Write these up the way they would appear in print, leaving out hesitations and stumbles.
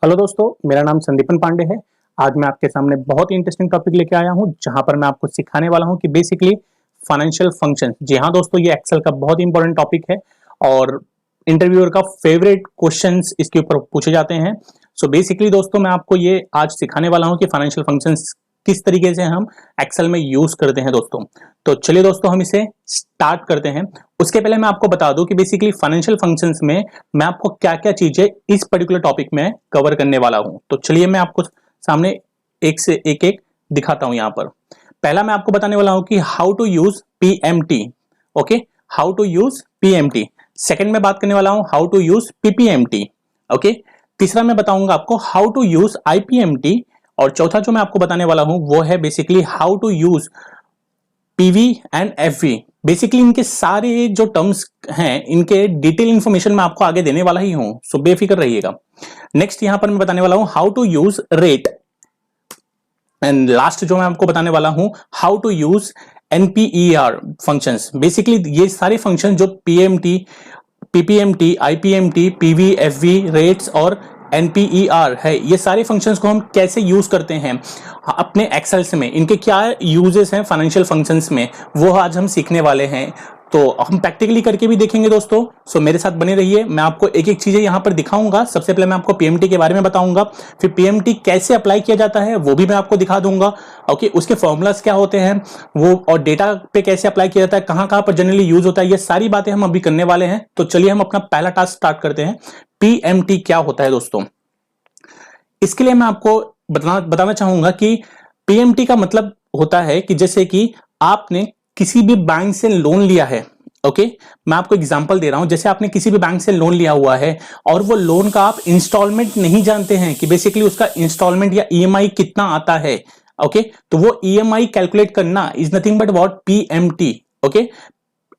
Hello दोस्तों, मेरा नाम संदीपन पांडे है। आज मैं आपके सामने बहुत ही इंटरेस्टिंग टॉपिक लेके आया हूं, जहां पर मैं आपको सिखाने वाला हूं कि बेसिकली फाइनेंशियल फंक्शन। जी हाँ दोस्तों, ये एक्सेल का बहुत ही इंपॉर्टेंट टॉपिक है और इंटरव्यूअर का फेवरेट क्वेश्चंस इसके ऊपर पूछे जाते हैं। सो बेसिकली दोस्तों, मैं आपको ये आज सिखाने वाला हूं कि फाइनेंशियल फंक्शंस किस तरीके से हम एक्सेल में यूज करते हैं दोस्तों। तो चलिए दोस्तों, हम इसे स्टार्ट करते हैं। उसके पहले मैं आपको बता दूं कि बेसिकली फाइनेंशियल फंक्शंस में मैं आपको क्या क्या चीजें इस पर्टिकुलर टॉपिक में कवर करने वाला हूं। तो चलिए मैं आपको सामने एक से एक दिखाता हूं। यहां पर पहला मैं आपको बताने वाला हूं कि how to use PMT. Okay, how to use PMT. Second में बात करने वाला हूं how to use PPMT. Okay, तीसरा मैं बताऊंगा आपको हाउ टू यूज आईपीएमटी। और चौथा जो मैं आपको बताने वाला हूं वो है basically how to use PV and FV. Basically इनके सारे जो टर्म्स हैं, इनके डिटेल इंफॉर्मेशन मैं आपको आगे देने वाला ही हूं, सो बेफिक्र रहिएगा। नेक्स्ट यहां पर मैं बताने वाला हूं how to use rate. And last जो मैं आपको बताने वाला हूं how to use NPER functions. Basically ये सारे फंक्शन जो PMT, PPMT, IPMT, PV, FV, rates और एनपीईआर है, ये सारे फंक्शंस को हम कैसे यूज करते हैं अपने एक्सेल्स में, इनके क्या यूजेस हैं फाइनेंशियल फंक्शंस में, वो आज हम सीखने वाले हैं। तो हम प्रैक्टिकली करके भी देखेंगे दोस्तों। सो मेरे साथ बने रहिए, मैं आपको एक एक चीजें यहां पर दिखाऊंगा। सबसे पहले मैं आपको पीएमटी के बारे में बताऊंगा, फिर पीएमटी कैसे अप्लाई किया जाता है वो भी मैं आपको दिखा दूंगा। ओके, उसके फॉर्मूलाज क्या होते हैं वो, और डेटा पे कैसे अप्लाई किया जाता है, कहां कहां पर जनरली यूज होता है, ये सारी बातें हम अभी करने वाले हैं। तो चलिए हम अपना पहला टास्क स्टार्ट करते हैं। पीएमटी क्या होता है दोस्तों, इसके लिए मैं आपको बताना चाहूंगा कि पीएमटी का मतलब होता है कि जैसे कि आपने किसी भी बैंक से लोन लिया है। ओके, मैं आपको एग्जांपल दे रहा हूं। जैसे आपने किसी भी बैंक से लोन लिया हुआ है और वो लोन का आप इंस्टॉलमेंट नहीं जानते हैं कि बेसिकली उसका इंस्टॉलमेंट या ईएमआई कितना आता है। ओके, तो वो ईएमआई कैलकुलेट करना is nothing but what PMT. Okay,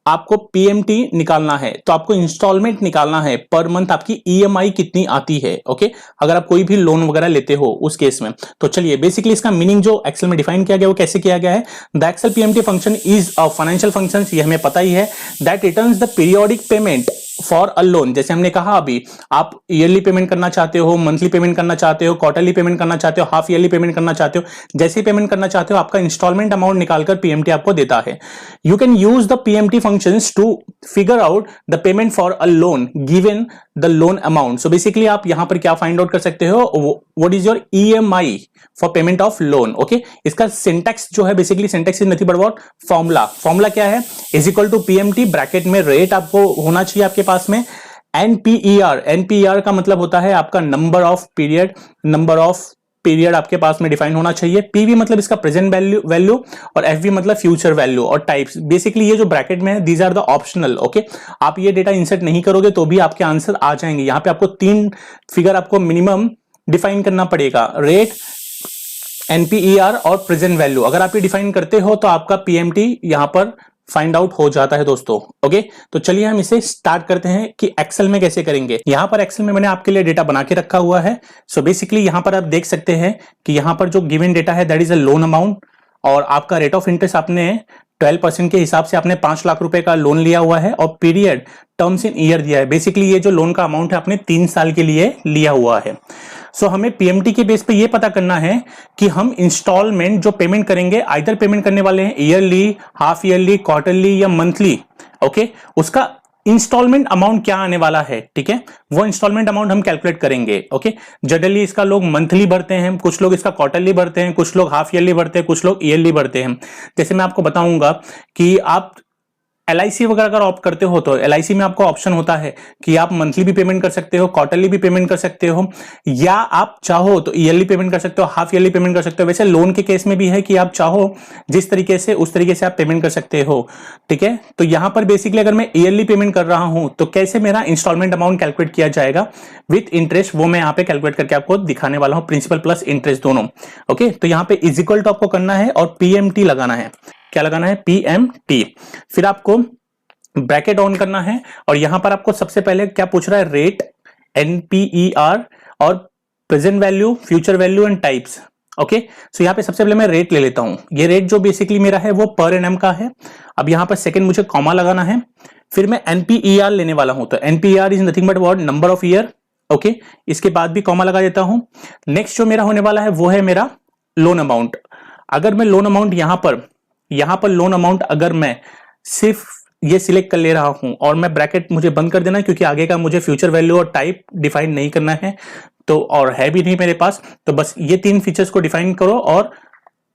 आपको पीएमटी निकालना है तो आपको इंस्टॉलमेंट निकालना है, पर मंथ आपकी ईएमआई कितनी आती है। ओके, अगर आप कोई भी लोन वगैरह लेते हो उस केस में। तो चलिए बेसिकली इसका मीनिंग जो एक्सेल में डिफाइन किया गया वो कैसे किया गया है। The Excel PMT function is a financial function, ये हमें पता ही है, that returns the periodic payment for a loan. जैसे हमने कहा अभी, आप ईयरली पेमेंट करना चाहते हो, मंथली पेमेंट करना चाहते हो, क्वार्टरली पेमेंट करना चाहते हो, हाफ ईयरली पेमेंट करना चाहते हो, जैसे पेमेंट करना चाहते हो आपका इंस्टॉलमेंट अमाउंट निकालकर पीएमटी आपको देता है। You can use the PMT functions to figure out the payment for a loan given the loan amount. So basically आप यहां पर क्या फाइंड आउट कर सकते हो, what is your EMI for payment of loan. Okay, इसका syntax जो है, basically syntax is nothing but what formula क्या है, is equal to PMT bracket में रेट आपको होना चाहिए आपके पास में, एनपीईआर। एनपीईआर का मतलब होता है आपका नंबर ऑफ पीरियड आपके पास में डिफाइन होना चाहिए। पीवी मतलब इसका प्रेजेंट वैल्यू और एफवी मतलब फ्यूचर वैल्यू। और टाइप्स बेसिकली ये जो ब्रैकेट में है, these are the optional. Okay, आप ये डेटा इंसर्ट नहीं करोगे तो भी आपके आंसर आ जाएंगे। यहां पे आपको 3 फिगर आपको मिनिमम डिफाइन करना पड़ेगा, रेट, एनपीईआर और प्रेजेंट वैल्यू। अगर आप ये डिफाइन करते हो तो आपका पीएमटी यहां पर फाइंड आउट हो जाता है दोस्तों। ओके, तो चलिए हम इसे स्टार्ट करते हैं कि एक्सेल में कैसे करेंगे। यहां पर एक्सेल में मैंने आपके लिए डेटा बना के रखा हुआ है। सो बेसिकली यहां पर आप देख सकते हैं कि यहां पर जो गिवन डेटा है that is a loan amount, और आपका रेट ऑफ इंटरेस्ट आपने 12% के हिसाब से आपने 5 लाख रुपए का लोन लिया हुआ है, और पीरियड टर्म्स इन ईयर दिया है। बेसिकली ये जो लोन का अमाउंट है आपने 3 साल के लिए लिया हुआ है। सो हमें पीएमटी के बेस पे ये पता करना है कि हम इंस्टॉलमेंट जो पेमेंट करेंगे, आइदर पेमेंट करने वाले हैं ईयरली, हाफ ईयरली, क्वार्टरली या मंथली। ओके, उसका इंस्टॉलमेंट अमाउंट क्या आने वाला है, ठीक है, वो इंस्टॉलमेंट अमाउंट हम कैलकुलेट करेंगे। ओके, जनरली इसका लोग मंथली भरते हैं, कुछ लोग इसका क्वार्टरली भरते हैं, कुछ लोग हाफ ईयरली भरते हैं, कुछ लोग ईयरली भरते हैं। जैसे मैं आपको बताऊंगा कि आप एलआईसी वगैरह अगर ऑप्ट करते हो तो एलआईसी में आपको ऑप्शन होता है कि आप मंथली भी पेमेंट कर सकते हो, क्वार्टरली भी पेमेंट कर सकते हो, या आप चाहो तो ईयरली पेमेंट कर सकते हो, हाफ ईयरली पेमेंट कर सकते हो। वैसे लोन के केस में भी है कि आप चाहो जिस तरीके से उस तरीके से आप पेमेंट कर सकते हो, ठीक है। तो यहां पर बेसिकली अगर मैं ईयरली पेमेंट कर रहा हूं तो कैसे मेरा इंस्टॉलमेंट अमाउंट कैलकुलेट किया जाएगा विथ इंटरेस्ट, वो मैं यहां पे कैलकुलेट करके आपको दिखाने वाला हूं, प्रिंसिपल प्लस इंटरेस्ट दोनों। ओके, तो यहां पे इज इक्वल टू आपको करना है और पीएमटी लगाना है। क्या लगाना है, पीएमटी। फिर आपको ब्रैकेट ऑन करना है, और यहां पर आपको सबसे पहले क्या पूछ रहा है, रेट, एनपीईआर और present value, future value and types. Okay, so यहां पे सबसे पहले मैं रेट ले लेता हूं। ये रेट जो बेसिकली मेरा है वो पर एनएम का है। अब यहां पर सेकंड मुझे कॉमा लगाना है। फिर मैं एनपीईआर लेने वाला हूं, तो NPER is nothing but what, number of year. Okay, इसके बाद भी कॉमा लगा देता हूं। नेक्स्ट जो मेरा होने वाला है वो है मेरा लोन अमाउंट। अगर मैं लोन अमाउंट यहां पर लोन अमाउंट अगर मैं सिर्फ ये सिलेक्ट कर ले रहा हूं और मैं ब्रैकेट मुझे बंद कर देना, क्योंकि आगे का मुझे फ्यूचर वैल्यू और टाइप डिफाइन नहीं करना है, तो और है भी नहीं मेरे पास, तो बस ये 3 फीचर्स को डिफाइन करो और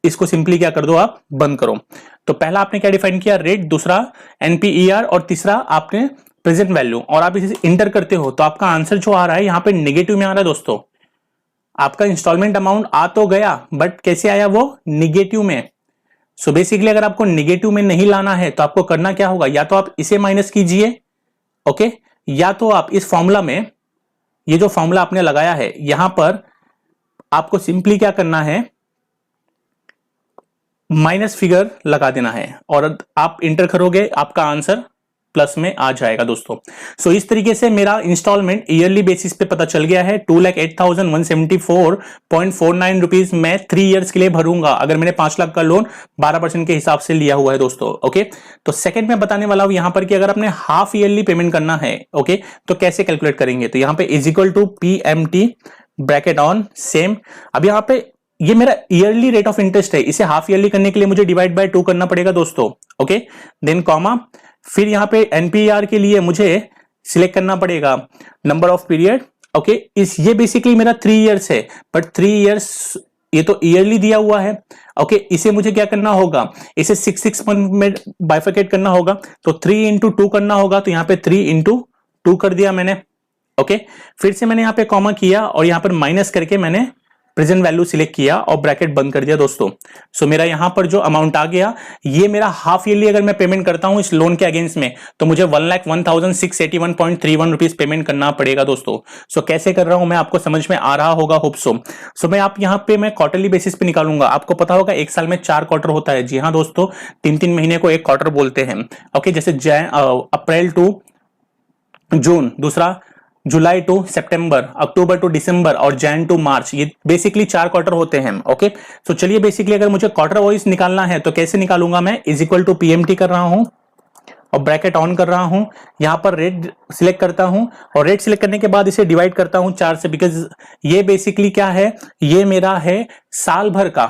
इसको सिंपली क्या कर दो, आप बंद करो। तो पहला आपने क्या डिफाइन किया, रेट, दूसरा एनपीईआर और तीसरा आपने प्रेजेंट वैल्यू, और आप इसे इंटर करते हो तो आपका आंसर जो आ रहा है यहां पे नेगेटिव में आ रहा है दोस्तों। आपका इंस्टॉलमेंट अमाउंट आ तो गया बट कैसे आया, वो निगेटिव में। सो बेसिकली अगर आपको निगेटिव में नहीं लाना है तो आपको करना क्या होगा, या तो आप इसे माइनस कीजिए, ओके, या तो आप इस फॉर्मूला में, ये जो फॉर्मूला आपने लगाया है यहां पर आपको सिंपली क्या करना है, माइनस फिगर लगा देना है और आप इंटर करोगे, आपका आंसर प्लस में आ जाएगा दोस्तों। सो इस तरीके से मेरा इंस्टॉलमेंट ईयरली बेसिस पे पता चल गया है। 2,08,174.49 रुपीज मैं 3 इयर्स के लिए भरूंगा अगर मैंने 5 लाख का लोन 12% के हिसाब से लिया हुआ है दोस्तों। ओके, तो सेकंड में बताने वाला हूं यहां पर कि अगर आपने हाफ ईयरली पेमेंट करना है, ओके, तो कैसे कैलकुलेट करेंगे। तो यहां पे is equal to PMT bracket on same. अब यहां पे ये मेरा ईयरली रेट ऑफ इंटरेस्ट है, इसे हाफ ईयरली करने के लिए मुझे डिवाइड बाय 2 करना पड़ेगा दोस्तों। ओके, देन कॉमा, फिर यहां पे एनपीआर के लिए मुझे सिलेक्ट करना पड़ेगा नंबर ऑफ पीरियड। ओके, ये बेसिकली मेरा 3 इयर्स है, बट 3 इयर्स ये तो ईयरली दिया हुआ है। ओके, इसे मुझे क्या करना होगा, इसे 6 मंथ में बाइफरकेट करना होगा, तो 3 इंटू 2 करना होगा, तो यहां पे 3 इंटू 2 कर दिया मैंने। ओके, फिर से मैंने यहां पे कॉमा किया और यहां पर माइनस करके मैंने प्रेजेंट वैल्यू सिलेक्ट किया और ब्रैकेट बंद कर दिया दोस्तों। सो मेरा यहां पर जो अमाउंट आ गया, ये मेरा हाफ ईयरली अगर मैं पेमेंट करता हूं इस लोन के अगेंस्ट में, तो मुझे 1,01,681.31 रुपीज पेमेंट करना पड़ेगा दोस्तों। सो कैसे कर रहा हूं मैं, आपको समझ में आ रहा होगा, होप सो। सो मैं आप यहां पे मैं क्वार्टरली बेसिस पे निकालूंगा। आपको पता होगा एक साल में 4 क्वार्टर होता है। जी हाँ दोस्तों, 3-3 महीने को एक क्वार्टर बोलते हैं। ओके, जैसे अप्रैल टू जून, दूसरा जुलाई टू सितंबर, अक्टूबर टू दिसंबर और जैन टू मार्च, ये बेसिकली 4 क्वार्टर होते हैं। ओके, तो चलिए बेसिकली अगर मुझे क्वार्टर वाइज निकालना है तो कैसे निकालूंगा मैं, इज इक्वल टू PMT कर रहा हूं और ब्रैकेट ऑन कर रहा हूं, यहां पर रेट सिलेक्ट करता हूं और रेट सिलेक्ट करने के बाद इसे डिवाइड करता हूं 4 से, बिकॉज ये बेसिकली क्या है, ये मेरा है साल भर का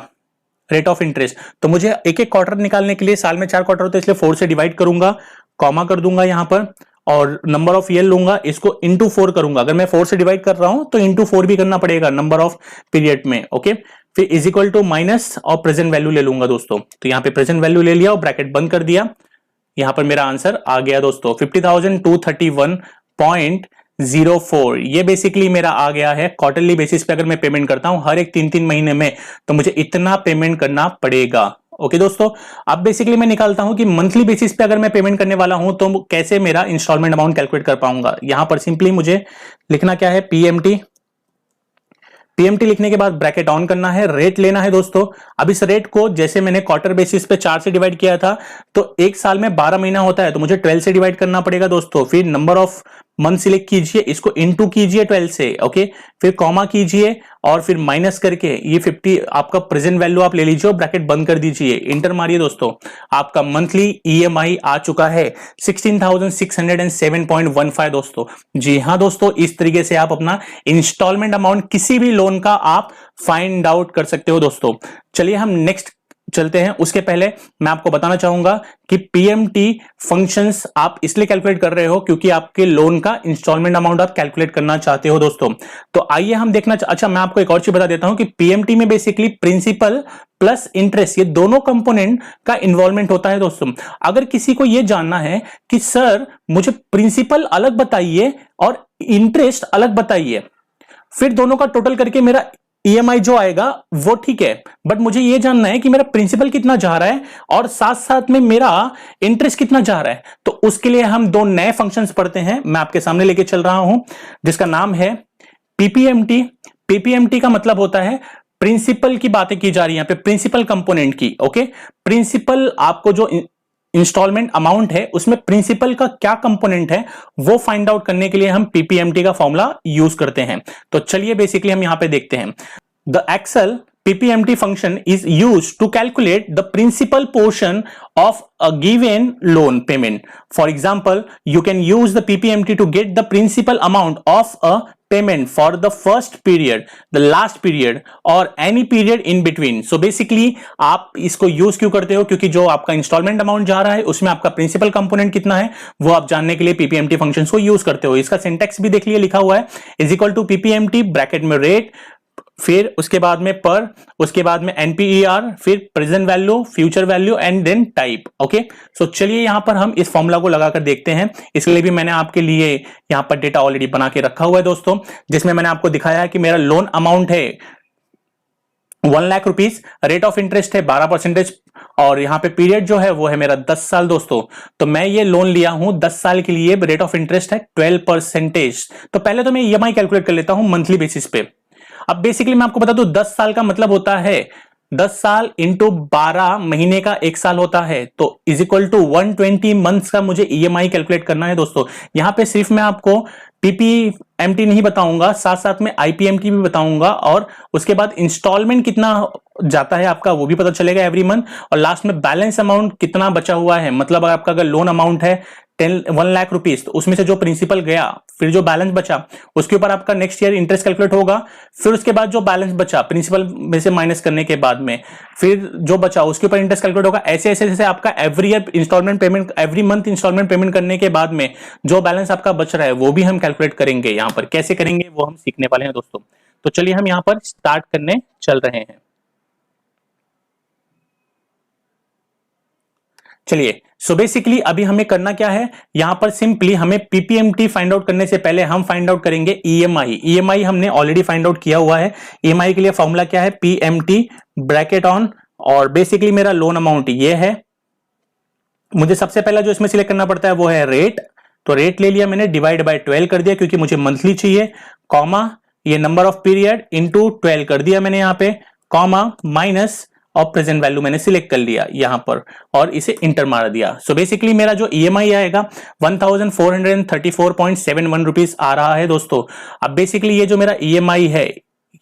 रेट ऑफ इंटरेस्ट। तो मुझे एक एक क्वार्टर निकालने के लिए, साल में 4 क्वार्टर होते हैं इसलिए 4 से डिवाइड करूंगा, कॉमा कर दूंगा यहां पर और नंबर ऑफ ईयर लूंगा, इसको इंटू 4 करूंगा। अगर मैं 4 से डिवाइड कर रहा हूं तो इंटू 4 भी करना पड़ेगा नंबर ऑफ पीरियड में। ओके, फिर इज इक्वल टू माइनस और प्रेजेंट वैल्यू ले लूंगा दोस्तों। तो यहां पे प्रेजेंट वैल्यू ले लिया और ब्रैकेट बंद कर दिया। यहां पर मेरा आंसर आ गया दोस्तों 50,231.04। ये बेसिकली मेरा आ गया है। क्वार्टरली बेसिस पे अगर मैं पेमेंट करता हूं हर एक 3-3 महीने में, तो मुझे इतना पेमेंट करना पड़ेगा। ओके दोस्तों, अब बेसिकली मैं निकालता हूं कि मंथली बेसिस पे अगर मैं पेमेंट करने वाला हूं तो कैसे मेरा इंस्टॉलमेंट अमाउंट कैलकुलेट कर पाऊंगा। यहां पर सिंपली मुझे लिखना क्या है, PMT लिखने के बाद ब्रैकेट ऑन करना है, रेट लेना है दोस्तों। अब इस रेट को जैसे मैंने क्वार्टर बेसिस पे 4 से डिवाइड किया था, तो एक साल में 12 महीना होता है, तो मुझे 12 से डिवाइड करना पड़ेगा दोस्तों। फिर नंबर ऑफ मंथ सिलेक्ट कीजिए, इसको इनटू कीजिए 12 से। ओके, फिर कॉमा कीजिए और फिर माइनस करके ये 50 आपका प्रेजेंट वैल्यू आप ले लीजिए और ब्रैकेट बंद कर दीजिए, इंटर मारिए दोस्तों। आपका मंथली EMI आ चुका है 16,607.15 दोस्तों। जी हाँ दोस्तों, इस तरीके से आप अपना इंस्टॉलमेंट अमाउंट किसी भी लोन का आप फाइंड आउट कर सकते हो दोस्तों। चलिए हम नेक्स्ट चलते हैं। उसके पहले मैं आपको बताना चाहूंगा कि PMT फंक्शंस आप इसलिए कैलकुलेट कर रहे हो क्योंकि आपके लोन का इंस्टॉलमेंट अमाउंट आप कैलकुलेट करना चाहते हो दोस्तों। तो आइए हम देखना, अच्छा मैं आपको एक और चीज बता देता हूं कि PMT में बेसिकली प्रिंसिपल प्लस इंटरेस्ट, ये दोनों कंपोनेंट का इन्वॉल्वमेंट होता है दोस्तों। अगर किसी को यह जानना है कि सर मुझे प्रिंसिपल अलग बताइए और इंटरेस्ट अलग बताइए, फिर दोनों का टोटल करके मेरा EMI जो आएगा वो ठीक है, बट मुझे ये जानना है कि मेरा प्रिंसिपल कितना जा रहा है और साथ साथ में मेरा इंटरेस्ट कितना जा रहा है। तो उसके लिए हम 2 नए फंक्शंस पढ़ते हैं, मैं आपके सामने लेके चल रहा हूं, जिसका नाम है PPMT। PPMT का मतलब होता है प्रिंसिपल की बातें की जा रही है यहां पे, प्रिंसिपल कंपोनेंट की। ओके, प्रिंसिपल आपको जो इंस्टॉलमेंट अमाउंट है उसमें प्रिंसिपल का क्या कंपोनेंट है वो फाइंड आउट करने के लिए हम PPMT का फॉर्मूला यूज करते हैं। तो चलिए बेसिकली हम यहां पे देखते हैं। The Excel PPMT function is used to calculate the principal portion of a given loan payment. For example, you can use the PPMT to get the principal amount of a payment for the first period, the last period or any period in between. So basically आप इसको use क्यों करते हो? क्योंकि जो आपका instalment amount जा रहा है उसमें आपका प्रिंसिपल कंपोनेंट कितना है वो आप जानने के लिए पीपीएमटी फंक्शंस को यूज करते हो. इसका सिंटैक्स भी देख लिए, लिखा हुआ है is equal to PPMT bracket में रेट, फिर उसके बाद में पर, उसके बाद में एनपीईआर, फिर present value, future value and then type. Okay, so चलिए यहां पर हम इस फॉर्मूला को लगाकर देखते हैं. इसके लिए भी मैंने आपके लिए यहां पर डेटा ऑलरेडी बना के रखा हुआ है दोस्तों, जिसमें मैंने आपको दिखाया है कि मेरा लोन अमाउंट है 1 lakh rupees, rate of interest है 12% और यहां पे पीरियड जो है वो है मेरा 10 साल दोस्तों. तो मैं ये लोन लिया हूं 10 साल के लिए, रेट ऑफ इंटरेस्ट है 12%. तो पहले तो मैं ईएमआई कैलकुलेट कर लेता हूं मंथली बेसिस पे. अब बेसिकली मैं आपको बता दूं 10 साल का मतलब होता है 10 साल इंटू 12 महीने का 1 साल होता है, तो इज इक्वल टू 120 मंथ्स का मुझे ईएमआई कैलकुलेट करना है दोस्तों. यहां पे सिर्फ मैं आपको पीपीएमटी नहीं बताऊंगा, साथ साथ में आईपीएमटी भी बताऊंगा और उसके बाद इंस्टॉलमेंट कितना जाता है आपका वो भी पता चलेगा एवरी मंथ, और लास्ट में बैलेंस अमाउंट कितना बचा हुआ है. मतलब आपका अगर लोन अमाउंट है 1 लाख रुपीस, तो उसमें से जो प्रिंसिपल गया फिर जो बैलेंस बचा उसके ऊपर आपका नेक्स्ट ईयर इंटरेस्ट कैलकुलेट होगा. फिर उसके बाद जो बैलेंस बचा प्रिंसिपल में से माइनस करने के बाद में फिर जो बचा उसके ऊपर इंटरेस्ट कैलकुलेट होगा. ऐसे ऐसे जैसे आपका every year installment payment, every month installment payment करने के बाद में जो बैलेंस आपका बच रहा है वो भी हम कैलकुलेट करेंगे. यहां पर कैसे करेंगे वो हम सीखने वाले हैं दोस्तों. तो चलिए हम यहां पर स्टार्ट करने चल रहे हैं. चलिए, सो बेसिकली अभी हमें करना क्या है, यहां पर सिंपली हमें पीपीएमटी फाइंड आउट करने से पहले हम फाइंड आउट करेंगे ईएमआई. ईएमआई हमने ऑलरेडी फाइंड आउट किया हुआ है. ईएमआई के लिए फॉर्मूला क्या है, पीएमटी ब्रैकेट ऑन, और बेसिकली मेरा लोन अमाउंट ये है. मुझे सबसे पहला जो इसमें सिलेक्ट करना पड़ता है वो है रेट. तो रेट ले लिया मैंने, डिवाइड बाय 12 कर दिया क्योंकि मुझे मंथली चाहिए, कॉमा ये नंबर ऑफ पीरियड इंटू 12 कर दिया मैंने यहां पे, कॉमा माइनस और प्रेजेंट वैल्यू मैंने सिलेक्ट कर लिया यहां पर और इसे इंटर मार दिया. सो बेसिकली मेरा जो ईएमआई आएगा 1434.71 रुपीस आ रहा है दोस्तों. अब बेसिकली ये जो मेरा ईएमआई है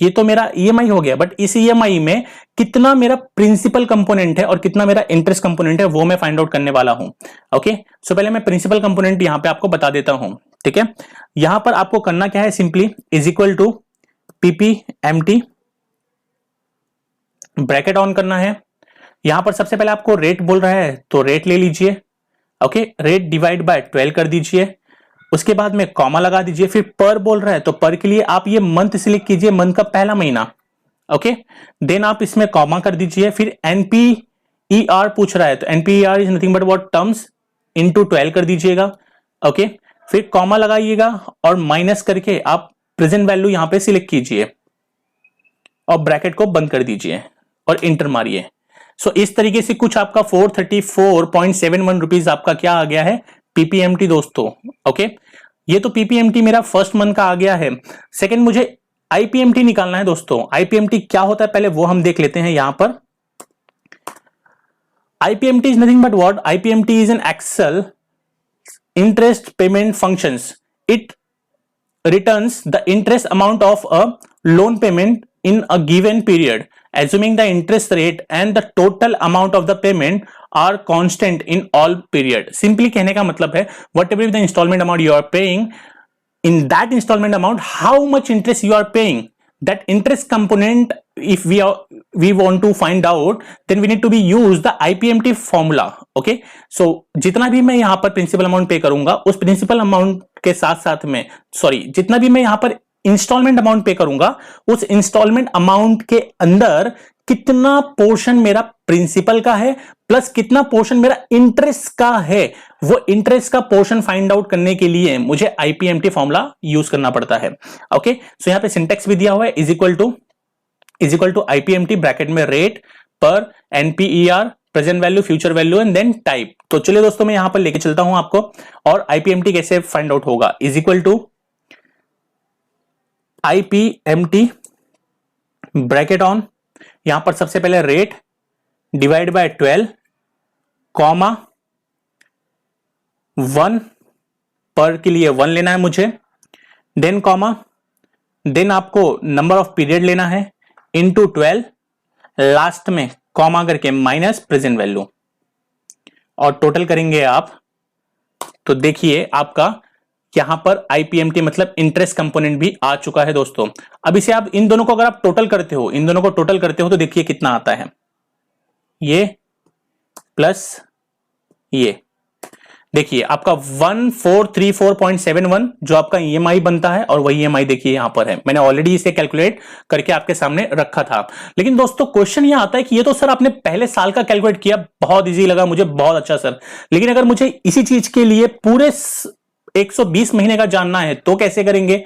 ये तो मेरा ईएमआई हो गया, बट इस ईएमआई में कितना मेरा प्रिंसिपल कंपोनेंट है और कितना मेरा इंटरेस्ट कंपोनेंट है वो मैं फाइंड आउट करने वाला हूं. ओके, सो पहले मैं प्रिंसिपल कंपोनेंट यहां पे आपको बता देता हूं. ठीक है, यहां पर आपको करना क्या है, simply is equal to PPMT bracket on करना है. यहां पर सबसे पहले आपको रेट बोल रहा है तो रेट ले लीजिए. ओके, रेट डिवाइड बाय 12 कर दीजिए, उसके बाद में कॉमा लगा दीजिए. फिर पर बोल रहा है तो पर के लिए आप ये मंथ सिलेक्ट कीजिए, मंथ का पहला महीना. ओके, देन आप इसमें कॉमा कर दीजिए. फिर एनपीईआर पूछ रहा है तो NPER is nothing but what terms into 12 कर दीजिएगा. ओके, फिर कॉमा लगाइएगा और माइनस करके आप प्रेजेंट वैल्यू यहां पे सिलेक्ट कीजिए और ब्रैकेट को बंद कर दीजिए और इंटर मारिए. सो इस तरीके से कुछ आपका 434.71 रुपीज आपका क्या आ गया है, पीपीएमटी दोस्तों. ओके, ये तो पीपीएमटी मेरा फर्स्ट मंथ का आ गया है. सेकंड मुझे आईपीएमटी निकालना है दोस्तों. आईपीएमटी क्या होता है पहले वो हम देख लेते हैं. यहां पर IPMT is nothing but what, IPMT is an Excel interest payment functions. It returns the interest amount of a loan payment in a given period, assuming the interest rate and the total amount of the payment are constant in all period. Simply कहने का मतलब है whatever the installment amount you are paying, in that installment amount how much interest you are paying, that interest component if we want to find out then we need to be use the IPMT formula. okay, so जितना भी मैं यहां पर principal amount पे करूंगा उस principal amount के साथ साथ में जितना भी मैं यहां पर इंस्टॉलमेंट अमाउंट पे करूंगा उस इंस्टॉलमेंट अमाउंट के अंदर कितना पोर्शन मेरा प्रिंसिपल का है प्लस कितना पोर्शन मेरा इंटरेस्ट का है, वो इंटरेस्ट का पोर्शन फाइंड आउट करने के लिए मुझे आईपीएमटी फॉर्मूला यूज करना पड़ता है. ओके, सो यहां पे सिंटेक्स भी दिया हुआ है, is equal to IPMT bracket में रेट पर NPER present value future value and then type. तो चलिए दोस्तों मैं यहां पर लेके चलता हूं आपको और आईपीएमटी कैसे फाइंड आउट होगा. Is equal to IPMT bracket on, यहां पर सबसे पहले रेट डिवाइड बाय 12 कॉमा 1 पर के लिए 1 लेना है मुझे, देन कॉमा, देन आपको नंबर ऑफ पीरियड लेना है इनटू 12 लास्ट में कॉमा करके माइनस प्रेजेंट वैल्यू और टोटल करेंगे आप तो देखिए आपका यहां पर आईपीएमटी मतलब इंटरेस्ट कंपोनेंट भी आ चुका है दोस्तों। अब इसे आप इन दोनों को अगर आप टोटल करते हो, इन दोनों को टोटल करते हो तो देखिए कितना आता है, ये प्लस ये देखिए आपका 1434.71 जो आपका ईएमआई बनता है और वही ईएमआई देखिए यहां पर है। मैंने ऑलरेडी इसे कैलकुलेट करके आपके सामने रखा था। लेकिन दोस्तों क्वेश्चन यह आता है कि ये तो सर आपने पहले साल का कैलकुलेट किया, बहुत इजी लगा मुझे, बहुत अच्छा सर, लेकिन अगर मुझे इसी चीज के लिए पूरे 120 महीने का जानना है तो कैसे करेंगे,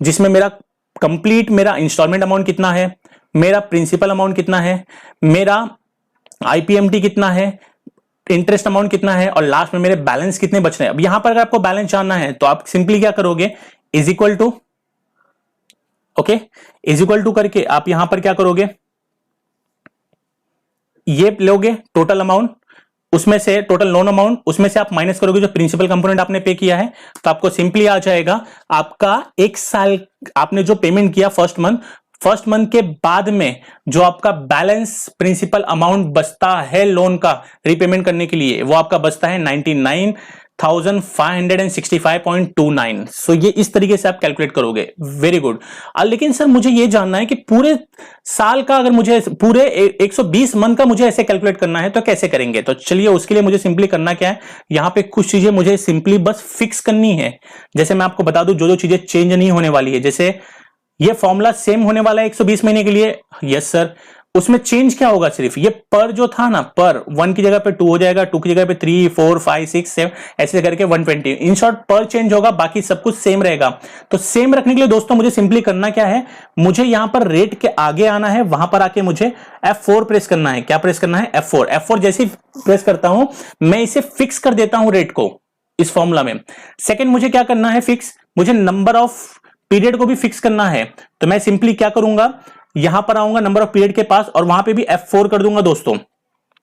जिसमें मेरा कंप्लीट मेरा इंस्टॉलमेंट अमाउंट कितना है, मेरा प्रिंसिपल अमाउंट कितना है, मेरा आईपीएमटी कितना है, इंटरेस्ट अमाउंट कितना है और लास्ट में मेरे बैलेंस कितने बच रहे हैं। अब यहां पर अगर आपको बैलेंस जानना है तो आप सिंपली क्या करोगे, is equal to, okay, is equal to करके आप यहां पर क्या करोगे, ये लोगे टोटल अमाउंट, उसमें से टोटल लोन अमाउंट, उसमें से आप माइनस करोगे जो प्रिंसिपल कंपोनेंट आपने पे किया है, तो आपको सिंपली आ जाएगा आपका एक साल आपने जो पेमेंट किया फर्स्ट मंथ के बाद में जो आपका बैलेंस प्रिंसिपल अमाउंट बचता है लोन का रीपेमेंट करने के लिए, वो आपका बचता है 99,565.29। सो ये इस तरीके से आप कैलकुलेट करोगे। Very good. लेकिन सर मुझे ये जानना है कि पूरे साल का अगर मुझे पूरे 120 मंथ का मुझे ऐसे कैलकुलेट करना है तो कैसे करेंगे। तो चलिए उसके लिए मुझे सिंपली करना क्या है, यहां पे कुछ चीजें मुझे सिंपली बस फिक्स करनी है। जैसे मैं आपको बता दूं जो जो चीजें चेंज नहीं होने वाली है, जैसे ये फॉर्मूला सेम होने वाला है 120 महीने के लिए, यस सर। उसमें चेंज क्या होगा, सिर्फ ये पर जो था ना, पर 1 की जगह पे 2 हो जाएगा, 2 की जगह पे 3 4 5 6 7 ऐसे करके 120, इन शॉर्ट पर चेंज होगा, बाकी सब कुछ सेम रहेगा। तो सेम रखने के लिए दोस्तों मुझे सिंपली करना क्या है, मुझे यहां पर रेट के आगे आना है, वहां पर आके मुझे F4 प्रेस करना है। क्या प्रेस करना है, F4। F4 जैसे ही प्रेस करता हूं मैं इसे फिक्स कर देता हूं रेट को इस फॉर्मूला में। सेकेंड मुझे क्या करना है फिक्स, मुझे नंबर ऑफ पीरियड को भी फिक्स करना है। तो मैं सिंपली क्या करूंगा, यहां पर आऊंगा नंबर ऑफ पीरियड के पास और वहां पे भी F4 कर दूंगा दोस्तों,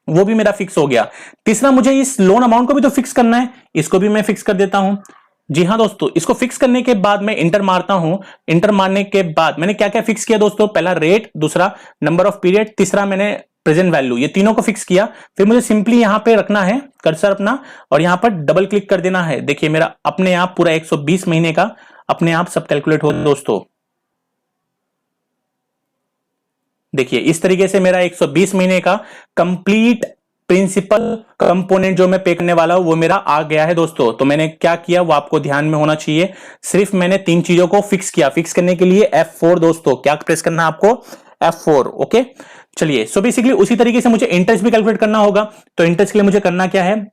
वो भी मेरा फिक्स हो गया। तीसरा मुझे इस लोन अमाउंट को भी तो फिक्स करना है, इसको भी मैं फिक्स कर देता हूं। जी हां दोस्तों, इसको फिक्स करने के बाद मैं इंटर मारता हूं। इंटर मारने के बाद मैंने क्या क्या फिक्स किया दोस्तों, पहला रेट, दूसरा नंबर ऑफ पीरियड, तीसरा मैंने प्रेजेंट वैल्यू, ये तीनों को फिक्स किया। फिर मुझे सिंपली यहां पे रखना है कर्सर अपना और यहां पर डबल क्लिक कर देना है। देखिए मेरा अपने आप पूरा 120 महीने का अपने आप सब कैलकुलेट हो दोस्तों। देखिए इस तरीके से मेरा 120 महीने का कंप्लीट प्रिंसिपल कंपोनेंट जो मैं पे करने वाला हूं वो मेरा आ गया है दोस्तों। तो मैंने क्या किया वो आपको ध्यान में होना चाहिए, सिर्फ मैंने 3 चीजों को फिक्स किया। फिक्स करने के लिए F4 दोस्तों, क्या प्रेस करना है आपको, F4। ओके चलिए, सो बेसिकली उसी तरीके से मुझे इंटरेस्ट भी कैलकुलेट करना होगा। तो इंटरेस्ट के लिए मुझे करना क्या है,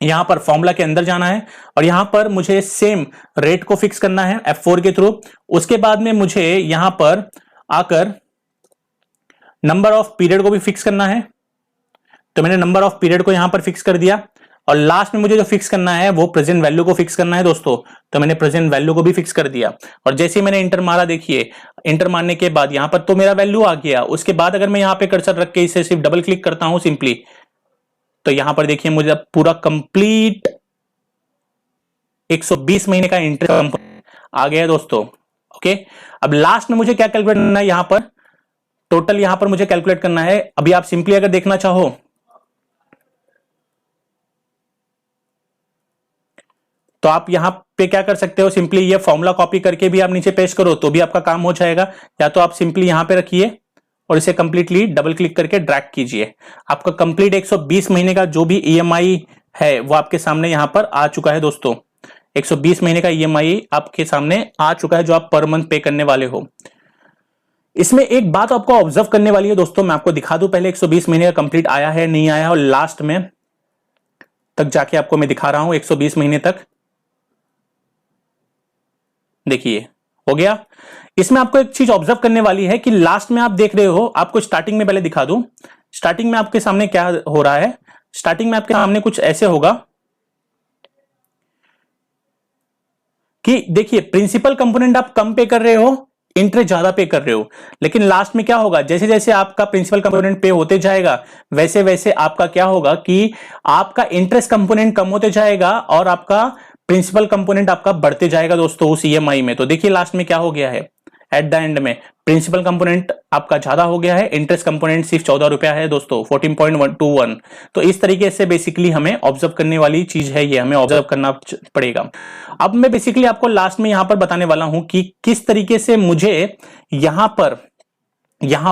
यहां पर फॉर्मूला के अंदर जाना है और यहां पर मुझे सेम रेट को फिक्स करना है F4 के थ्रू। उसके बाद में मुझे यहां पर आकर नंबर ऑफ पीरियड को भी फिक्स करना है। तो मैंने नंबर ऑफ पीरियड को यहां पर फिक्स कर दिया और लास्ट में मुझे जो फिक्स करना है वो प्रेजेंट वैल्यू को फिक्स करना है दोस्तों। तो मैंने प्रेजेंट वैल्यू को भी फिक्स कर दिया और जैसे ही मैंने इंटर मारा, देखिए इंटर मारने के बाद यहां पर तो मेरा वैल्यू आ गया। उसके बाद अगर मैं यहां पे कर्सर रख के इसे सिर्फ डबल क्लिक करता हूं सिंपली, तो यहां पर देखिए मुझे पूरा कंप्लीट 120 महीने का इंटरेस्ट आ गया दोस्तों। ओके, अब लास्ट में मुझे क्या कैलकुलेट करना है, यहां पर टोटल यहां पर मुझे कैलकुलेट करना है। अभी आप सिंपली अगर देखना चाहो तो आप यहां पे क्या कर सकते हो, सिंपली ये फॉर्मूला कॉपी करके भी आप नीचे पेस्ट करो तो भी आपका काम हो जाएगा, या तो आप सिंपली यहां पे रखिए और इसे कंप्लीटली डबल क्लिक करके ड्रैग कीजिए। आपका कंप्लीट 120 महीने का जो भी ईएमआई है वो आपके सामने यहां पर आ चुका है दोस्तों। 120 महीने का ईएमआई आपके सामने आ चुका है जो आप पर मंथ पे करने वाले हो। इसमें एक बात आपको ऑब्जर्व करने वाली है दोस्तों, मैं आपको दिखा दूं पहले 120 महीने का कंप्लीट आया है नहीं आया, और लास्ट में तक जाके आपको मैं दिखा रहा हूं 120 महीने तक। देखिए हो गया। इसमें आपको एक चीज ऑब्जर्व करने वाली है कि लास्ट में आप देख रहे हो, आपको स्टार्टिंग में पहले दिखा दूं, स्टार्टिंग में आपके सामने क्या हो रहा है। स्टार्टिंग में आपके सामने कुछ ऐसे होगा कि देखिए प्रिंसिपल कंपोनेंट आप कम पे कर रहे हो, इंटरेस्ट ज्यादा पे कर रहे हो, लेकिन लास्ट में क्या होगा, जैसे जैसे आपका प्रिंसिपल कंपोनेंट पे होते जाएगा वैसे वैसे आपका क्या होगा कि आपका इंटरेस्ट कंपोनेंट कम होते जाएगा और आपका प्रिंसिपल कंपोनेंट आपका बढ़ते जाएगा दोस्तों उस ईएमआई में। तो देखिए लास्ट में क्या हो गया है, एट द एंड में प्रिंसिपल कंपोनेंट आपका ज्यादा हो गया है, इंटरेस्ट कंपोनेंट सिर्फ 14 रुपया है दोस्तों, 14.21। तो इस तरीके से बेसिकली हमें ऑब्जर्व करने वाली चीज है, ये हमें ऑब्जर्व करना पड़ेगा। अब मैं बेसिकली आपको लास्ट में यहां पर बताने वाला हूं कि किस तरीके से मुझे यहां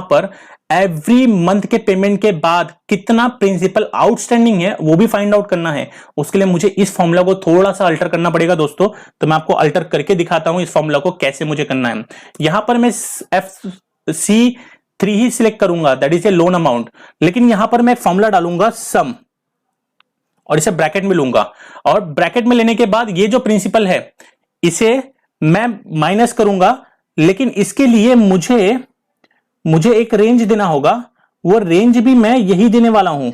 पर एवरी मंथ के पेमेंट के बाद कितना प्रिंसिपल आउटस्टैंडिंग है वो भी फाइंड आउट करना है। उसके लिए मुझे इस फॉर्मूला को थोड़ा सा अल्टर करना पड़ेगा दोस्तों, तो मैं आपको अल्टर करके दिखाता हूं इस फॉर्मूला को कैसे मुझे करना है। यहां पर मैं FC3 ही सिलेक्ट करूंगा, that is a loan amount, लेकिन यहां पर मैं एक फॉर्मूला डालूंगा सम और इसे ब्रैकेट में लूंगा, और ब्रैकेट में लेने के बाद ये जो प्रिंसिपल है इसे मैं माइनस करूंगा, लेकिन इसके लिए मुझे एक रेंज देना होगा, वो रेंज भी मैं यही देने वाला हूं।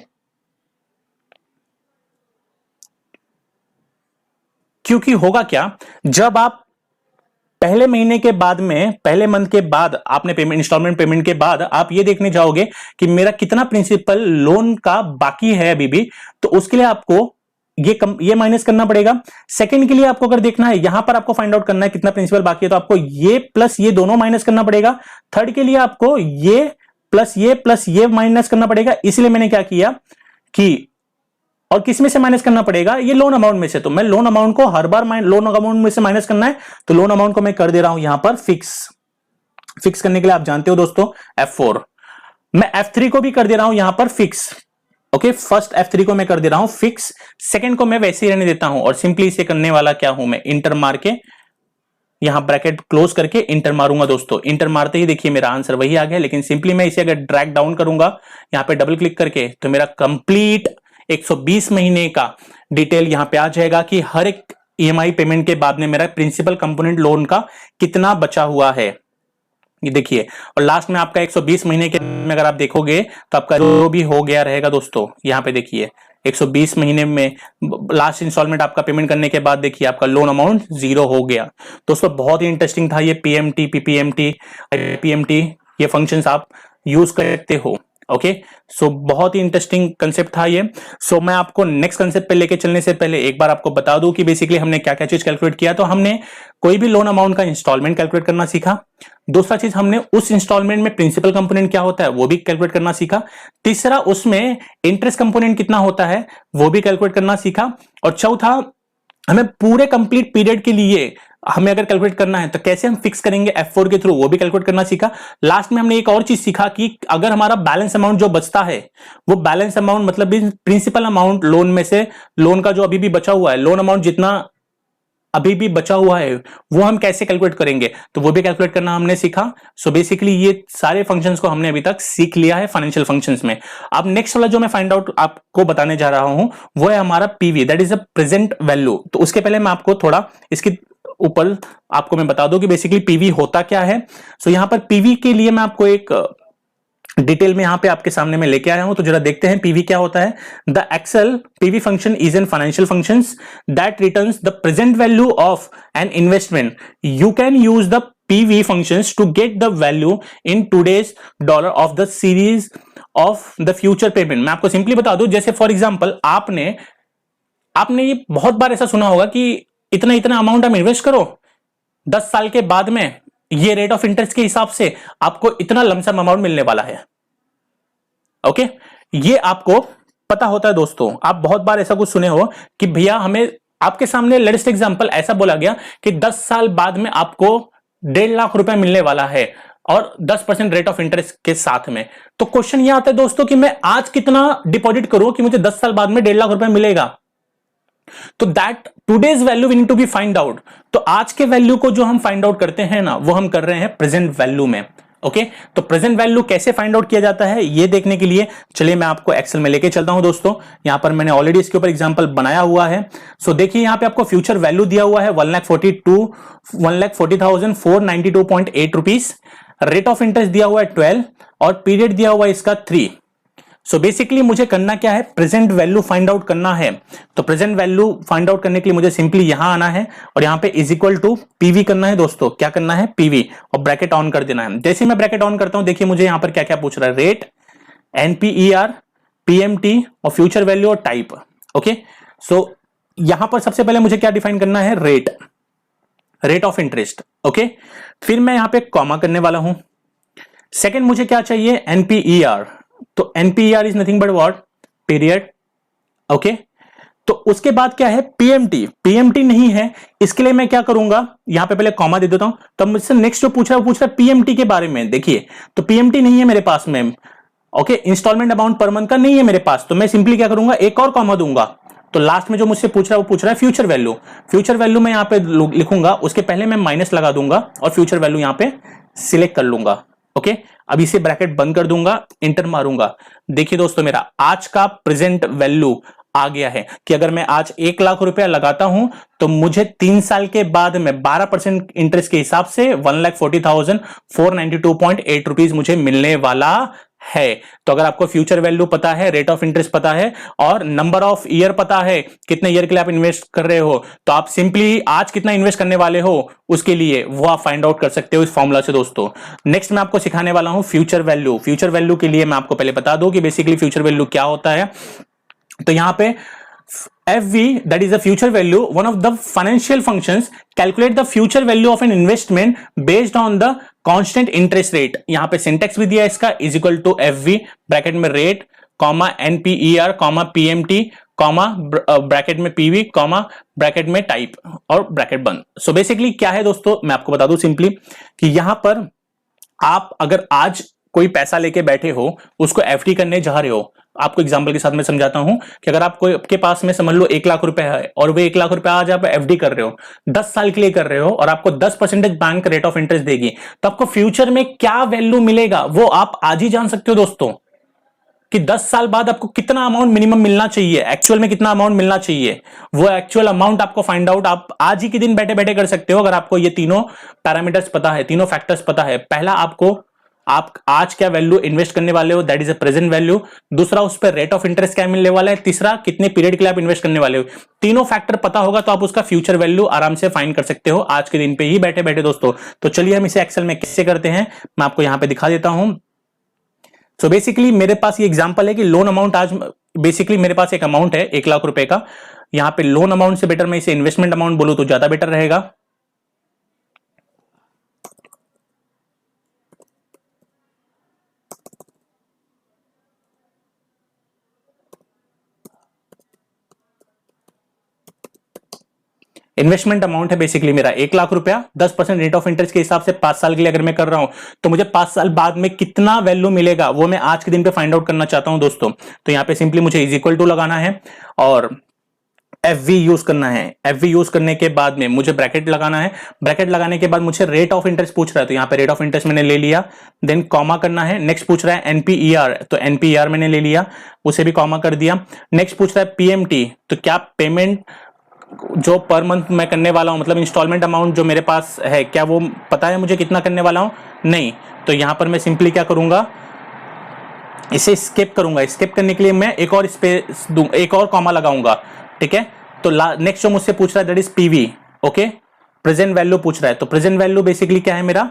क्योंकि होगा क्या, जब आप पहले महीने के बाद में, पहले मंथ के बाद आपने पेमेंट, इंस्टॉलमेंट पेमेंट के बाद आप ये देखने जाओगे कि मेरा कितना प्रिंसिपल लोन का बाकी है अभी भी, तो उसके लिए आपको ये माइनस करना पड़ेगा। सेकंड के लिए आपको अगर देखना है, यहां पर आपको फाइंड आउट करना है कितना प्रिंसिपल बाकी है, तो आपको ये प्लस ये दोनों माइनस करना पड़ेगा। थर्ड के लिए आपको ये प्लस ये माइनस करना पड़ेगा। इसलिए मैंने क्या किया कि, और किस में से माइनस करना पड़ेगा, ये लोन अमाउंट में से। तो मैं लोन अमाउंट को हर बार लोन अमाउंट में से माइनस करना है, तो लोन अमाउंट को मैं कर दे रहा हूं यहां पर फिक्स करने के लिए आप जानते हो दोस्तों F4। मैं F3 को भी कर दे रहा हूं यहां पर फिक्स। ओके, फर्स्ट F3 को मैं कर दे रहा हूं फिक्स, सेकंड को मैं वैसे ही रहने देता हूं, और सिंपली इसे करने वाला क्या हूं मैं, इंटर मार के यहां ब्रैकेट क्लोज करके इंटर मारूंगा दोस्तों। इंटर मारते ही देखिए मेरा आंसर वही आ गया, लेकिन सिंपली मैं इसे अगर ड्रैग डाउन करूंगा यहां पे डबल क्लिक करके, तो मेरा कंप्लीट 120 महीने का डिटेल यहां पे आ जाएगा कि हर एक EMI पेमेंट के बाद में मेरा प्रिंसिपल कंपोनेंट लोन का कितना बचा हुआ है, ये देखिए। और लास्ट में आपका 120 महीने के में अगर आप देखोगे तो आपका जो भी हो गया रहेगा दोस्तों, यहां पे देखिए 120 महीने में लास्ट इंस्टॉलमेंट आपका पेमेंट करने के बाद देखिए आपका लोन अमाउंट 0 हो गया। दोस्तों बहुत ही इंटरेस्टिंग था ये PMT, PPMT ये फंक्शंस आप यूज करते हो। ओके, सो बहुत ही इंटरेस्टिंग कंसेप्ट था ये। सो मैं आपको नेक्स्ट कंसेप्ट पे लेके चलने से पहले एक बार आपको बता दूं कि बेसिकली हमने क्या क्या चीज कैलकुलेट किया। तो हमने कोई भी लोन अमाउंट का इंस्टॉलमेंट कैलकुलेट करना सीखा। दूसरा चीज, हमने उस इंस्टॉलमेंट में प्रिंसिपल कंपोनेंट क्या होता है वो भी कैलकुलेट करना सीखा। तीसरा, उसमें इंटरेस्ट कंपोनेंट कितना होता है वो भी कैलकुलेट करना सीखा। और चौथा, हमें पूरे कंप्लीट पीरियड के लिए हमें अगर कैलकुलेट करना है तो कैसे हम फिक्स करेंगे F4 के थ्रू, वो भी कैलकुलेट करना सीखा। लास्ट में हमने एक और चीज सीखा कि अगर हमारा बैलेंस अमाउंट जो बचता है, वो बैलेंस अमाउंट मतलब प्रिंसिपल अमाउंट लोन में से, लोन का जो अभी भी बचा हुआ है, लोन अमाउंट जितना अभी भी बचा हुआ है वो हम कैसे कैलकुलेट करेंगे, तो वो भी कैलकुलेट करना हमने सीखा। सो बेसिकली ये सारे फंक्शंस को हमने अभी तक सीख लिया है फाइनेंशियल फंक्शंस में। अब नेक्स्ट वाला जो मैं फाइंड आउट आपको बताने जा रहा हूं वो है हमारा PV, that is a present value. तो उसके पहले मैं आपको थोड़ा इसकी ऊपर आपको मैं बता दूं कि बेसिकली PV होता क्या है। सो यहां पर PV के लिए मैं आपको एक डिटेल में यहां पे आपके सामने मैं लेके आया हूं, तो जरा देखते हैं PV क्या होता है। The Excel PV function is an financial functions that returns the present value of an investment. You can use the PV functions to get the value in today's dollar of the series of the future payment। मैं आपको simply बता दूं, जैसे for example आपने ये बहुत बार ऐसा सुना होगा कि इतना इतना अमाउंट आप इन्वेस्ट करो, 10 साल के बाद में ये रेट ऑफ इंटरेस्ट के हिसाब से आपको इतना लमसम अमाउंट मिलने वाला है। ओके, ये आपको पता होता है दोस्तों। आप बहुत बार ऐसा कुछ सुने हो कि भैया हमें, आपके सामने लेटेस्ट एग्जांपल ऐसा बोला गया कि 10 साल बाद में आपको 1.5 लाख रुपए मिलने वाला है और 10% रेट ऑफ इंटरेस्ट के साथ में। तो क्वेश्चन यह आता है दोस्तों कि मैं आज कितना डिपॉजिट करूं कि मुझे 10 साल बाद में 1.5 लाख रुपए मिलेगा। तो that today's value we need to be find out. तो आज के वैल्यू को जो हम फाइंड आउट करते हैं ना, वो हम कर रहे हैं प्रेजेंट वैल्यू में। ओके, तो प्रेजेंट वैल्यू कैसे फाइंड आउट किया जाता है ये देखने के लिए चलिए मैं आपको एक्सेल में लेके चलता हूं दोस्तों। यहां पर मैंने ऑलरेडी इसके ऊपर एग्जांपल बनाया हुआ है। सो देखिए यहां पे आपको फ्यूचर वैल्यू दिया हुआ है 1,40,492.8 रुपीज। रेट ऑफ इंटरेस्ट दिया हुआ है 12 और पीरियड दिया हुआ है इसका 3। सो बेसिकली मुझे करना क्या है, प्रेजेंट वैल्यू फाइंड आउट करना है। तो प्रेजेंट वैल्यू फाइंड आउट करने के लिए मुझे सिंपली यहां आना है और यहां पे इज इक्वल टू PV करना है दोस्तों। क्या करना है, PV, और ब्रैकेट ऑन कर देना है। जैसे मैं ब्रैकेट ऑन करता हूं देखिए मुझे यहां पर क्या क्या पूछ रहा है, रेट, NPER, PMT और फ्यूचर वैल्यू और टाइप। ओके, सो यहां पर सबसे पहले मुझे क्या डिफाइन करना है, रेट ऑफ इंटरेस्ट। ओके, फिर मैं यहां पे कॉमा करने वाला हूं। सेकंड मुझे क्या चाहिए, एनपीईआर। तो NPER is nothing but what, period. Okay, तो उसके बाद क्या है, पीएमटी। पीएमटी नहीं है, इसके लिए मैं क्या करूंगा, यहां पे पहले कॉमा दे देता हूं। तो मुझसे नेक्स्ट जो पूछ रहा है वो पूछ रहा है पीएमटी के बारे में। देखिए, तो पीएमटी नहीं है मेरे पास में, okay, installment amount per month का नहीं है मेरे पास, तो मैं सिंपली क्या करूंगा, एक और कॉमा दूंगा। तो लास्ट में जो मुझसे पूछ रहा है वो पूछ रहा है फ्यूचर वैल्यू। फ्यूचर वैल्यू मैं यहां पे लिखूंगा, उसके पहले मैं माइनस लगा दूंगा और फ्यूचर वैल्यू यहां पे सिलेक्ट कर लूंगा। ओके, अब इसे ब्रैकेट बंद कर दूंगा, इंटर मारूंगा। देखिए दोस्तों, मेरा आज का प्रेजेंट वैल्यू आ गया है कि अगर मैं आज 1 लाख रुपया लगाता हूं तो मुझे 3 साल के बाद में 12% इंटरेस्ट के हिसाब से 1,40,492.8 रुपीज मुझे मिलने वाला है। तो अगर आपको फ्यूचर वैल्यू पता है, रेट ऑफ इंटरेस्ट पता है और नंबर ऑफ ईयर पता है, कितने ईयर के लिए आप इन्वेस्ट कर रहे हो, तो आप सिंपली आज कितना इन्वेस्ट करने वाले हो उसके लिए वो आप फाइंड आउट कर सकते हो इस फॉर्मूला से दोस्तों। नेक्स्ट मैं आपको सिखाने वाला हूं फ्यूचर वैल्यू। फ्यूचर वैल्यू के लिए मैं आपको पहले बता दूं कि बेसिकली फ्यूचर वैल्यू क्या होता है। तो यहां पे FV, that is the future value, one of the financial functions, calculate the future value of an investment based on the constant interest rate। यहां पे सिंटेक्स भी दिया इसका, is equal to FV bracket में rate comma NPER comma PMT comma bracket में PV comma bracket में type और bracket बंद। सो बेसिकली क्या है दोस्तों, मैं आपको बता दूं सिंपली कि यहां पर आप अगर आज कोई पैसा लेके बैठे हो, उसको FD करने जा रहे हो। आपको एग्जांपल के साथ मैं समझाता हूं कि अगर आपको आपके पास में समझ लो 1 लाख रुपए है और वो 1 लाख रुपए आज आप FD कर रहे हो, 10 साल के लिए कर रहे हो और आपको 10% बैंक रेट ऑफ इंटरेस्ट देगी, तो आपको फ्यूचर में क्या वैल्यू मिलेगा वो आप आज ही जान सकते हो दोस्तों, कि 10 साल बाद आपको कितना अमाउंट मिनिमम मिलना चाहिए, एक्चुअल में कितना अमाउंट मिलना चाहिए, वो एक्चुअल अमाउंट आपको फाइंड आउट आप आज ही के दिन बैठे बैठे कर सकते हो अगर आपको ये तीनों पैरामीटर्स पता है, तीनों फैक्टर्स पता है। पहला, आपको आप आज क्या वैल्यू इन्वेस्ट करने वाले हो, that is a present value. दूसरा, उस पर रेट ऑफ इंटरेस्ट क्या मिलने वाला है। तीसरा, कितने पीरियड के लिए आप इन्वेस्ट करने वाले हो। तीनों फैक्टर पता होगा तो आप उसका फ्यूचर वैल्यू आराम से फाइंड कर सकते हो आज के दिन पे ही बैठे बैठे दोस्तों। तो चलिए हम इसे एक्सेल में कैसे करते हैं मैं आपको यहां पे दिखा देता हूं। सो बेसिकली मेरे पास ये एग्जांपल है कि लोन अमाउंट आज बेसिकली मेरे पास एक अमाउंट है 1 लाख रुपए का। यहां पे लोन अमाउंट से बेटर मैं इसे इन्वेस्टमेंट अमाउंट बोलूं तो ज्यादा बेटर रहेगा। इन्वेस्टमेंट अमाउंट है बेसिकली मेरा 1 लाख रुपया, 10% रेट ऑफ इंटरेस्ट के हिसाब से 5 साल के लिए अगर मैं कर रहा हूं तो मुझे 5 साल बाद में कितना वैल्यू मिलेगा वो मैं आज के दिन पे फाइंड आउट करना चाहता हूं दोस्तों। तो यहां पे सिंपली मुझे इज इक्वल टू लगाना है और FV यूज करना है। FV यूज करने के बाद में मुझे ब्रैकेट लगाना है। ब्रैकेट लगाने के बाद मुझे रेट ऑफ इंटरेस्ट पूछ रहा है, तो यहां पे रेट ऑफ इंटरेस्ट मैंने ले लिया। देन कॉमा करना है। नेक्स्ट पूछ रहा है NPER, तो NPER मैंने ले लिया, उसे भी कॉमा कर दिया। नेक्स्ट पूछ रहा है PMT, तो क्या पेमेंट जो पर मंथ मैं करने वाला हूं, मतलब इंस्टॉलमेंट अमाउंट जो मेरे पास है, क्या वो पता है मुझे कितना करने वाला हूं, नहीं। तो यहां पर मैं सिंपली क्या करूंगा, इसे स्किप करूंगा। स्किप करने के लिए मैं एक और स्पेस दूं, एक और कॉमा लगाऊंगा, ठीक है। तो नेक्स्ट जो मुझसे पूछ रहा है that is PV, okay, present value पूछ रहा है। तो प्रेजेंट वैल्यू बेसिकली क्या है मेरा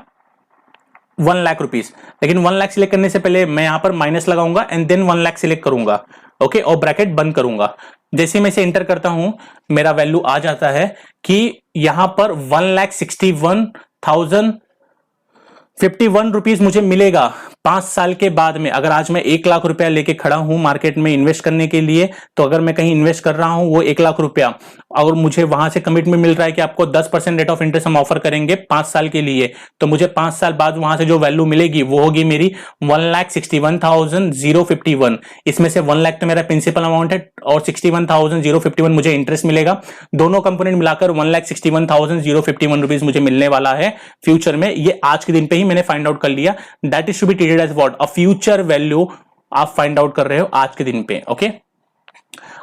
1 लाख रुपीज, लेकिन 1 लाख सिलेक्ट करने से पहले मैं यहां पर माइनस लगाऊंगा एंड देन 1 लाख सिलेक्ट करूंगा, ओके, और ब्रैकेट बंद करूंगा। जैसे मैं इसे एंटर करता हूं मेरा वैल्यू आ जाता है कि यहां पर 1,61,051 रुपीज मुझे मिलेगा 5 साल के बाद में। अगर आज मैं 1 लाख रुपया लेके खड़ा हूं मार्केट में इन्वेस्ट करने के लिए, तो अगर मैं कहीं इन्वेस्ट कर रहा हूं वो 1 लाख रुपया, और मुझे वहां से कमिटमेंट मिल रहा है कि आपको 10% रेट ऑफ इंटरेस्ट हम ऑफर करेंगे 5 साल के लिए, तो मुझे 5 साल बाद वहां से जो वैल्यू मिलेगी वो होगी मेरी 1,61,051। इसमें से 1 लाख तो मेरा प्रिंसिपल अमाउंट है और 61,051 मुझे इंटरेस्ट मिलेगा। दोनों कंपोनेंट मिलाकर 1,61,051 रुपीज मुझे मिलने वाला है फ्यूचर में। ये आज के दिन पे ही मैंने फाइंड आउट कर लिया। That is to be treated as what, a future value आप फाइंड आउट कर रहे हो आज के दिन पे, ओके।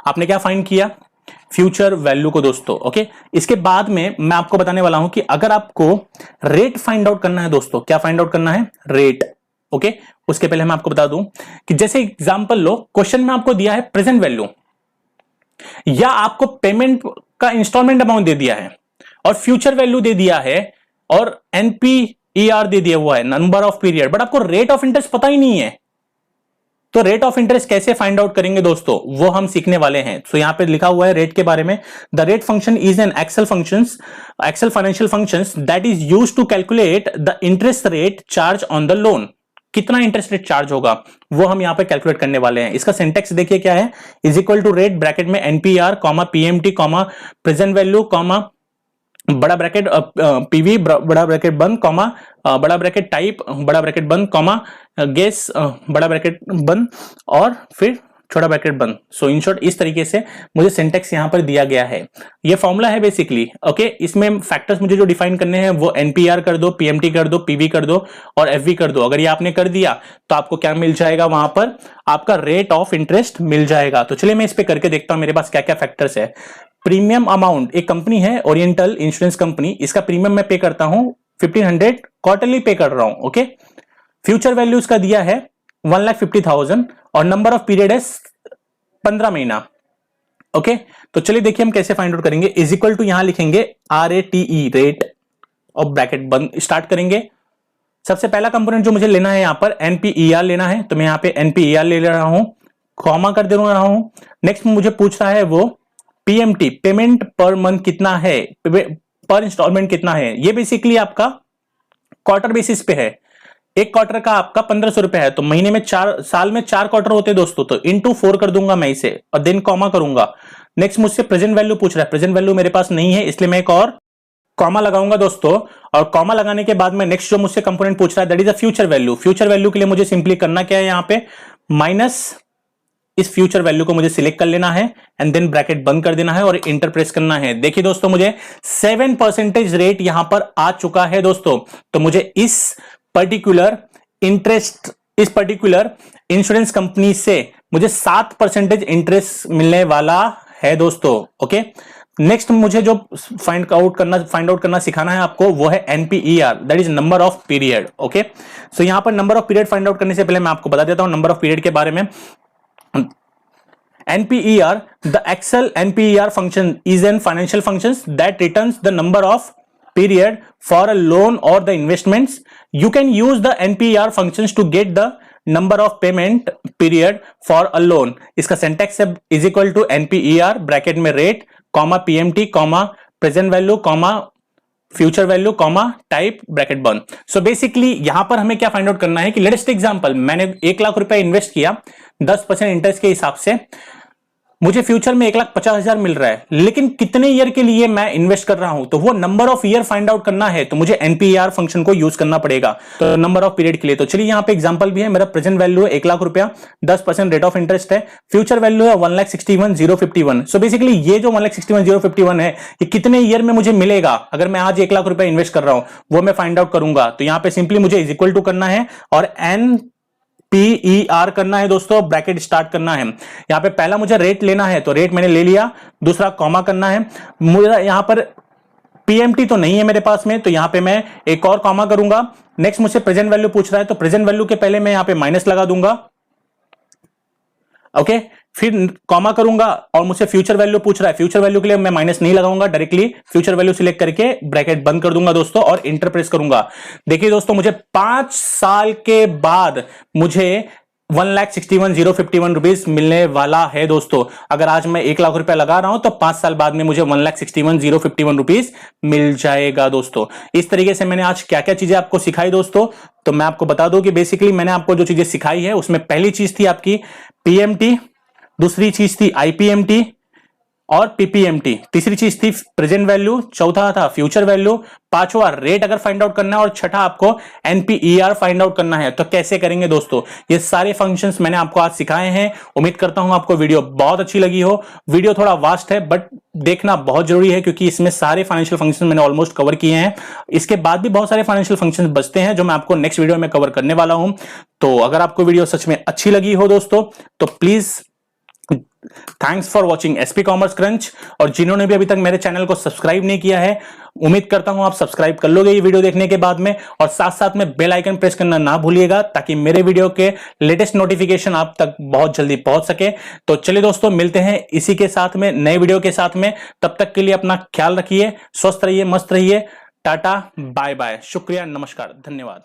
आपने क्या फाइंड किया, फ्यूचर वैल्यू को दोस्तों, ओके। इसके बाद में मैं आपको बताने वाला हूं कि अगर आपको रेट फाइंड आउट करना है दोस्तों, क्या फाइंड आउट करना है, रेट, ओके। उसके पहले मैं आपको बता दूं कि जैसे एग्जांपल लो, क्वेश्चन में आपको दिया है प्रेजेंट वैल्यू या आपको पेमेंट का इंस्टॉलमेंट अमाउंट दे दिया है और फ्यूचर वैल्यू दे दिया है और NPER दे दिया हुआ है, नंबर ऑफ पीरियड, बट आपको रेट ऑफ इंटरेस्ट पता ही नहीं है। तो रेट ऑफ इंटरेस्ट कैसे फाइंड आउट करेंगे दोस्तों, वो हम सीखने वाले हैं। तो यहां पे लिखा हुआ है रेट के बारे में, the rate function is an Excel financial functions that is used to calculate the interest rate charge on the loan. कितना इंटरेस्ट रेट चार्ज होगा वो हम यहाँ पे कैलकुलेट करने वाले हैं। इसका सिंटेक्स देखिए क्या है, is equal to rate bracket में NPER comma PMT comma present value comma बड़ा ब्रैकेट पीवी बड़ा ब्रैकेट बंद कॉमा बड़ा ब्रैकेट टाइप बड़ा ब्रैकेट बंद कॉमा गेस बड़ा ब्रैकेट बंद और फिर छोटा ब्रैकेट बंद। सो इन शॉर्ट इस तरीके से मुझे सिंटेक्स यहां पर दिया गया है। ये फॉर्मूला है बेसिकली। ओके, इसमें फैक्टर्स मुझे जो डिफाइन करने हैं वो एनपीआर कर दो, पीएमटी कर दो, पीवी कर दो और एफवी कर दो। अगर ये आपने कर दिया तो आपको क्या मिल जाएगा, वहां पर आपका रेट ऑफ इंटरेस्ट मिल जाएगा। तो चलिए मैं इस पे करके देखता हूं मेरे पास क्या क्या फैक्टर्स है। प्रीमियम अमाउंट, एक कंपनी है ओरिएंटल इंश्योरेंस कंपनी, इसका प्रीमियम मैं पे करता हूं 1500 क्वार्टरली पे कर रहा हूं। ओके, फ्यूचर वैल्यू इसका दिया है 1,50,000 और नंबर ऑफ पीरियड है 15 महीना। ओके, तो चलिए देखिए हम कैसे फाइंड आउट करेंगे। इज इक्वल टू यहां लिखेंगे RATE रेट और ब्रैकेट बंद स्टार्ट करेंगे। सबसे पहला कंपोनेंट जो मुझे लेना है यहां पर NPER लेना है, तो मैं यहां पे NPER ले रहा हूं, कॉमा कर दे रहा हूं। नेक्स्ट मुझे पूछ रहा है वो PMT पेमेंट पर मंथ कितना है, पर इंस्टॉलमेंट कितना है। ये बेसिकली आपका क्वार्टर बेसिस पे है। एक क्वार्टर का आपका 1500 रुपए है, तो महीने में साल में 4 क्वार्टर होते हैं दोस्तों, तो इंटू 4 कर दूंगा मैं इसे और देन कॉमा करूंगा। नेक्स्ट मुझसे प्रेजेंट वैल्यू पूछ रहा है, प्रेजेंट वैल्यू मेरे पास नहीं है इसलिए मैं एक और कॉमा लगाऊंगा दोस्तों। और कॉमा लगाने के बाद में नेक्स्ट जो मुझसे कंपोनेंट पूछ रहा है that is a future value. Future value के लिए मुझे सिंपली करना क्या है, यहां पे माइनस इस फ्यूचर वैल्यू को मुझे सिलेक्ट कर लेना है एंड देन ब्रैकेट बंद कर देना है और इंटर प्रेस करना है। देखिए दोस्तों मुझे 7% रेट यहां पर आ चुका है दोस्तों। तो मुझे इस पर्टिकुलर इंश्योरेंस कंपनी से मुझे 7% इंटरेस्ट मिलने वाला है दोस्तों। ओके, नेक्स्ट मुझे जो फाइंड आउट करना सिखाना है आपको वो है NPER that is number of period. Okay, so यहां पर number of period find out करने से पहले मैं आपको बता देता हूं नंबर ऑफ पीरियड के बारे में। NPER, the Excel NPER function is an financial function that returns the number of period for a loan or the investments. You can use the NPER functions to get the number of payment period for a loan. इसका syntax है is equal to NPER bracket में rate comma PMT comma present value comma future value comma type bracket बंद। So basically यहां पर हमें क्या find out करना है कि लेटेस्ट एग्जांपल मैंने 1 लाख रुपए इन्वेस्ट किया 10% इंटरेस्ट के हिसाब से, मुझे फ्यूचर में 1,50,000 मिल रहा है, लेकिन कितने ईयर के लिए मैं इन्वेस्ट कर रहा हूं, तो वो number of year find out करना है, तो मुझे NPER फंक्शन को यूज करना पड़ेगा तो नंबर ऑफ पीरियड के लिए। तो चलिए यहां पे एग्जांपल भी है, मेरा प्रेजेंट वैल्यू है 1 लाख रुपया, 10% रेट ऑफ इंटरेस्ट है, फ्यूचर वैल्यू है 1,61,051। सो बेसिकली ये जो 1,61,051 है ये कितने ईयर में मुझे मिलेगा, अगर मैं आज 1 लाख रुपया इन्वेस्ट कर रहा हूं वो मैं फाइंड आउट करूंगा। तो यहां पे सिंपली मुझे इज इक्वल टू करना है और NPER करना है दोस्तों, ब्रैकेट स्टार्ट करना है। यहां पे पहला मुझे रेट लेना है तो रेट मैंने ले लिया, दूसरा कॉमा करना है। मुझे यहां पर PMT तो नहीं है मेरे पास में, तो यहां पे मैं एक और कॉमा करूंगा। नेक्स्ट मुझसे प्रेजेंट वैल्यू पूछ रहा है तो प्रेजेंट वैल्यू के पहले मैं यहां पे माइनस लगा दूंगा। ओके, फिर कॉमा करूंगा और मुझसे फ्यूचर वैल्यू पूछ रहा है, फ्यूचर वैल्यू के लिए मैं माइनस नहीं लगाऊंगा, डायरेक्टली फ्यूचर वैल्यू सिलेक्ट करके ब्रैकेट बंद कर दूंगा दोस्तों और इंटर प्रेस करूंगा। देखिए दोस्तों मुझे 5 साल के बाद मुझे 1,61,051 रुपीज मिलने वाला है दोस्तों। अगर आज मैं 1 लाख रुपया लगा रहा हूं तो 5 साल बाद में मुझे 1,61,051 रुपीज मिल जाएगा दोस्तों। इस तरीके से मैंने आज क्या क्या चीजें आपको सिखाई दोस्तों, तो मैं आपको बता दूं कि बेसिकली मैंने आपको जो चीजें सिखाई है उसमें पहली चीज थी आपकी PMT, दूसरी चीज थी IPMT और PPMT, तीसरी चीज थी प्रेजेंट वैल्यू, चौथा था फ्यूचर वैल्यू, पांचवा रेट अगर फाइंड आउट करना है और छठा आपको NPER फाइंड आउट करना है। तो कैसे करेंगे दोस्तों, ये सारे फंक्शंस मैंने आपको आज सिखाए हैं। उम्मीद करता हूं आपको वीडियो बहुत अच्छी लगी हो। वीडियो थोड़ा वास्ट है बट देखना बहुत जरूरी है क्योंकि इसमें सारे फाइनेंशियल फंक्शन मैंने ऑलमोस्ट कवर किए हैं। इसके बाद भी बहुत सारे फाइनेंशियल फंक्शन बचते हैं जो मैं आपको नेक्स्ट वीडियो में कवर करने वाला हूं। तो अगर आपको वीडियो सच में अच्छी लगी हो दोस्तों तो please thanks for watching SP commerce crunch. और जिन्होंने भी अभी तक मेरे चैनल को सब्सक्राइब नहीं किया है, उम्मीद करता हूं आप सब्सक्राइब कर लोगे ये वीडियो देखने के बाद में, और साथ साथ में बेल आइकन प्रेस करना ना भूलिएगा ताकि मेरे वीडियो के लेटेस्ट नोटिफिकेशन आप तक बहुत जल्दी पहुंच सके। तो चलिए दोस्तों मिलते हैं इसी के साथ में नए वीडियो के साथ में, तब तक के लिए अपना ख्याल रखिए, स्वस्थ रहिए, मस्त रहिए, टाटा बाय बाय, शुक्रिया, नमस्कार, धन्यवाद।